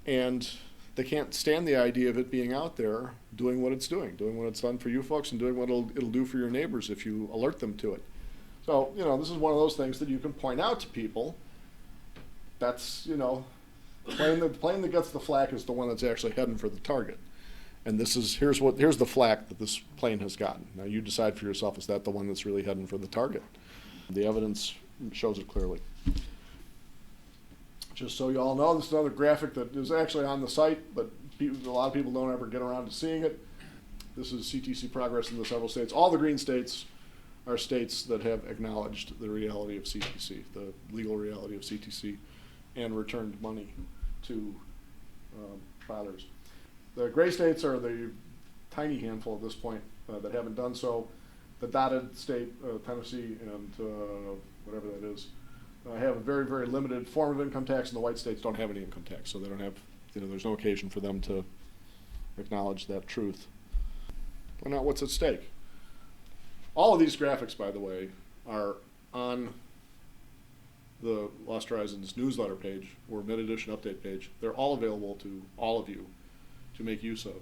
and they can't stand the idea of it being out there doing what it's doing what it's done for you folks, and doing what it'll do for your neighbors if you alert them to it. So, this is one of those things that you can point out to people. That's, the plane that gets the flak is the one that's actually heading for the target. And here's the flak that this plane has gotten. Now you decide for yourself, is that the one that's really heading for the target? The evidence shows it clearly. Just so you all know, this is another graphic that is actually on the site, but a lot of people don't ever get around to seeing it. This is CtC progress in the several states. All the green states are states that have acknowledged the reality of CtC, the legal reality of CtC, and returned money to filers. The gray states are the tiny handful at this point that haven't done so. The dotted state, Tennessee and whatever that is, have a very, very limited form of income tax, and the white states don't have any income tax, so they don't have, there's no occasion for them to acknowledge that truth. Point out what's at stake. All of these graphics, by the way, are on the Lost Horizons newsletter page or mid-edition update page. They're all available to all of you to make use of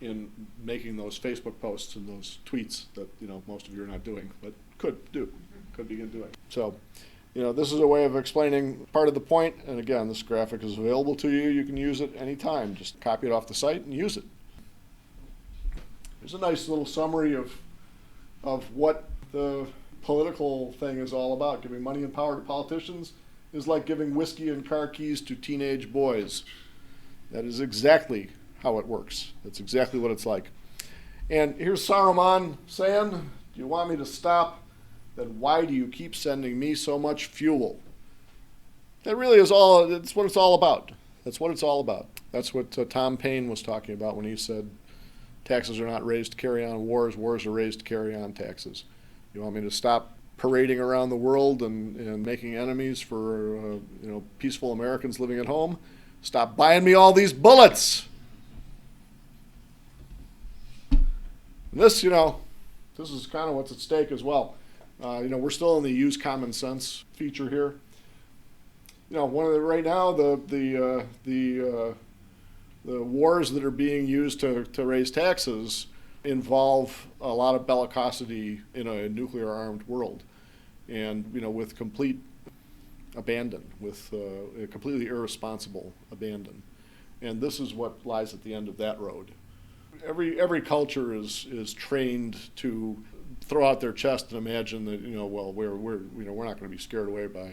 in making those Facebook posts and those tweets that most of you are not doing, but could begin doing. So, this is a way of explaining part of the point. And again, this graphic is available to you. You can use it anytime. Just copy it off the site and use it. Here's a nice little summary of what the political thing is all about. Giving money and power to politicians is like giving whiskey and car keys to teenage boys. That is exactly how it works. That's exactly what it's like. And here's Saruman saying, do you want me to stop? Then why do you keep sending me so much fuel? That really is that's what it's all about. That's what it's all about. That's what Tom Paine was talking about when he said, taxes are not raised to carry on wars, wars are raised to carry on taxes. You want me to stop parading around the world and making enemies for peaceful Americans living at home? Stop buying me all these bullets. And this is kind of what's at stake as well. We're still in the use common sense feature here. Right now the wars that are being used to raise taxes involve a lot of bellicosity in a nuclear armed world, and with complete abandon, with a completely irresponsible abandon. And this is what lies at the end of that road. Every culture is trained to throw out their chest and imagine that we're not going to be scared away by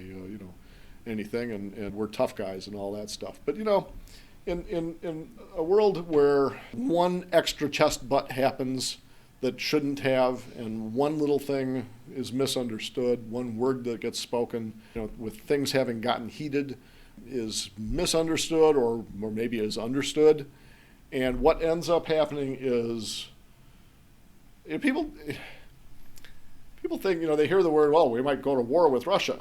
anything, and we're tough guys and all that stuff. But in a world where one extra chest butt happens that shouldn't have, and one little thing is misunderstood, one word that gets spoken, with things having gotten heated, is misunderstood or maybe is understood. And what ends up happening is people think, they hear the word, well, we might go to war with Russia.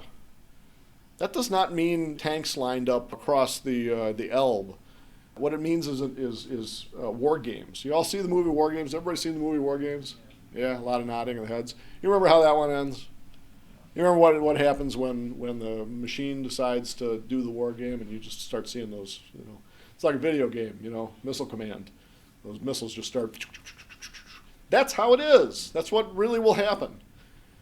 That does not mean tanks lined up across the Elbe What it means is war games. You all see the movie War Games? Everybody seen the movie War Games? Yeah, a lot of nodding of the heads. You remember how that one ends? You remember what happens when the machine decides to do the war game, and you just start seeing those, it's like a video game, Missile Command. Those missiles just start. That's how it is. That's what really will happen.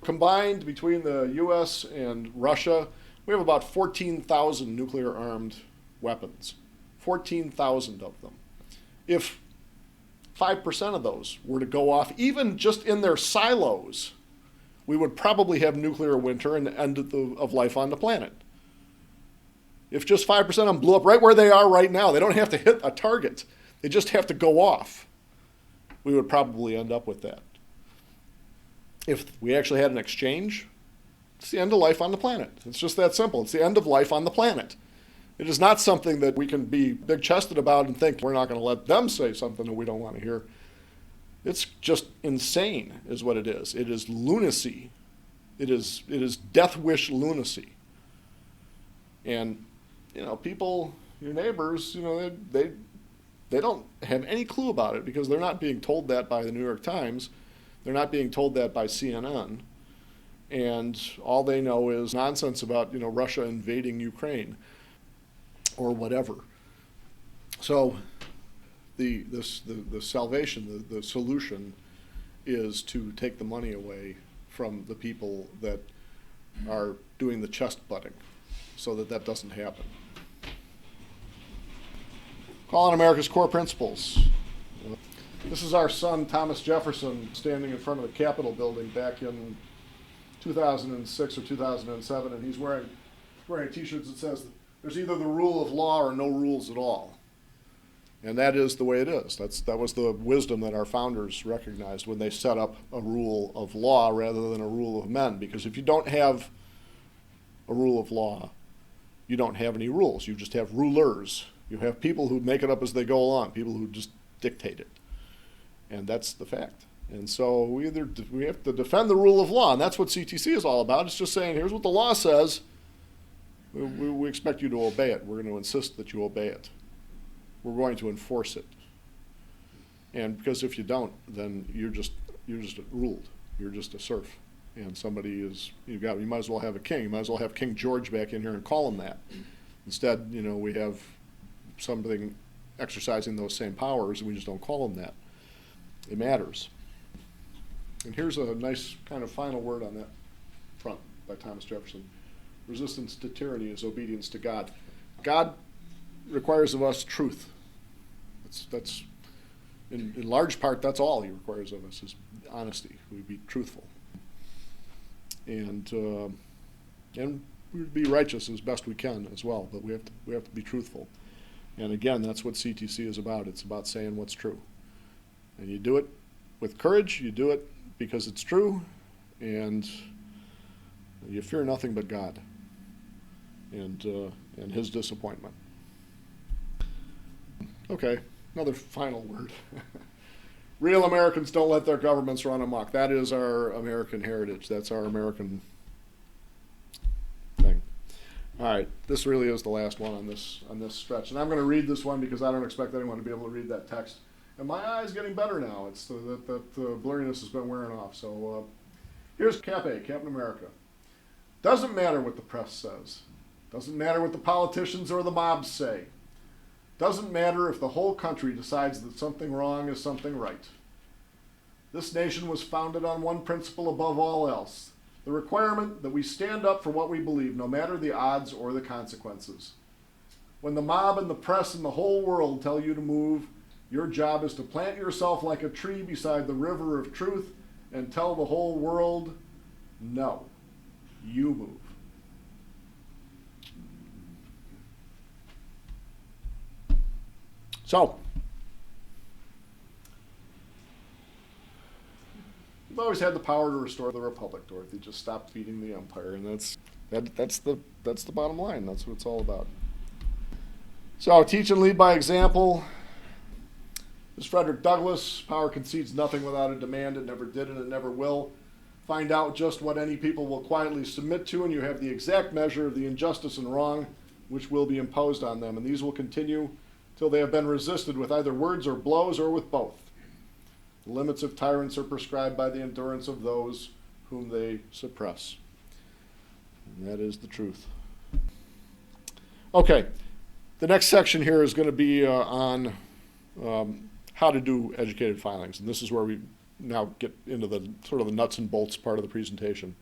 Combined between the U.S. and Russia, we have about 14,000 nuclear-armed weapons. 14,000 of them. If 5% of those were to go off, even just in their silos, we would probably have nuclear winter and the end of life on the planet. If just 5% of them blew up right where they are right now, they don't have to hit a target. They just have to go off. We would probably end up with that. If we actually had an exchange, it's the end of life on the planet. It's just that simple. It's the end of life on the planet. It is not something that we can be big-chested about and think we're not going to let them say something that we don't want to hear. It's just insane is what it is. It is lunacy. It is death wish lunacy. And, people, your neighbors, they don't have any clue about it because they're not being told that by the New York Times. They're not being told that by CNN. And all they know is nonsense about, Russia invading Ukraine or whatever. So the salvation, the solution is to take the money away from the people that are doing the chest butting so that doesn't happen. Call on America's core principles. This is our son, Thomas Jefferson, standing in front of the Capitol building back in 2006 or 2007, and he's wearing a t-shirt that says, "There's either the rule of law or no rules at all." And that is the way it is. That was the wisdom that our founders recognized when they set up a rule of law rather than a rule of men. Because if you don't have a rule of law, you don't have any rules. You just have rulers. You have people who make it up as they go along, people who just dictate it. And that's the fact. And so we have to defend the rule of law, and that's what CtC is all about. It's just saying, here's what the law says. We expect you to obey it. We're going to insist that you obey it. We're going to enforce it. And because if you don't, then you're just ruled. You're just a serf. And you might as well have a king. You might as well have King George back in here and call him that. Instead, we have something exercising those same powers, and we just don't call him that. It matters. And here's a nice kind of final word on that front by Thomas Jefferson. Resistance to tyranny is obedience to God. God requires of us truth. That's in large part, that's all he requires of us is honesty. We be truthful. And we be righteous as best we can as well, but we have to be truthful. And again, that's what CtC is about. It's about saying what's true. And you do it with courage, you do it because it's true, and you fear nothing but God and his disappointment. Okay, another final word. Real Americans don't let their governments run amok. That is our American heritage. That's our American thing. All right, this really is the last one on this stretch. And I'm going to read this one because I don't expect anyone to be able to read that text. And my eye's getting better now. It's that blurriness has been wearing off. So here's Cap A, Captain America. Doesn't matter what the press says. Doesn't matter what the politicians or the mobs say. Doesn't matter if the whole country decides that something wrong is something right. This nation was founded on one principle above all else, the requirement that we stand up for what we believe, no matter the odds or the consequences. When the mob and the press and the whole world tell you to move, your job is to plant yourself like a tree beside the river of truth and tell the whole world, no, you move. So, you've always had the power to restore the republic, Dorothy. Just stop feeding the empire, and that's the bottom line. That's what it's all about. So, teach and lead by example. As Frederick Douglass, power concedes nothing without a demand. It never did and it never will. Find out just what any people will quietly submit to, and you have the exact measure of the injustice and wrong which will be imposed on them. And these will continue till till they have been resisted with either words or blows or with both. The limits of tyrants are prescribed by the endurance of those whom they suppress. And that is the truth. Okay, the next section here is going to be on how to do educated filings. And this is where we now get into the sort of the nuts and bolts part of the presentation.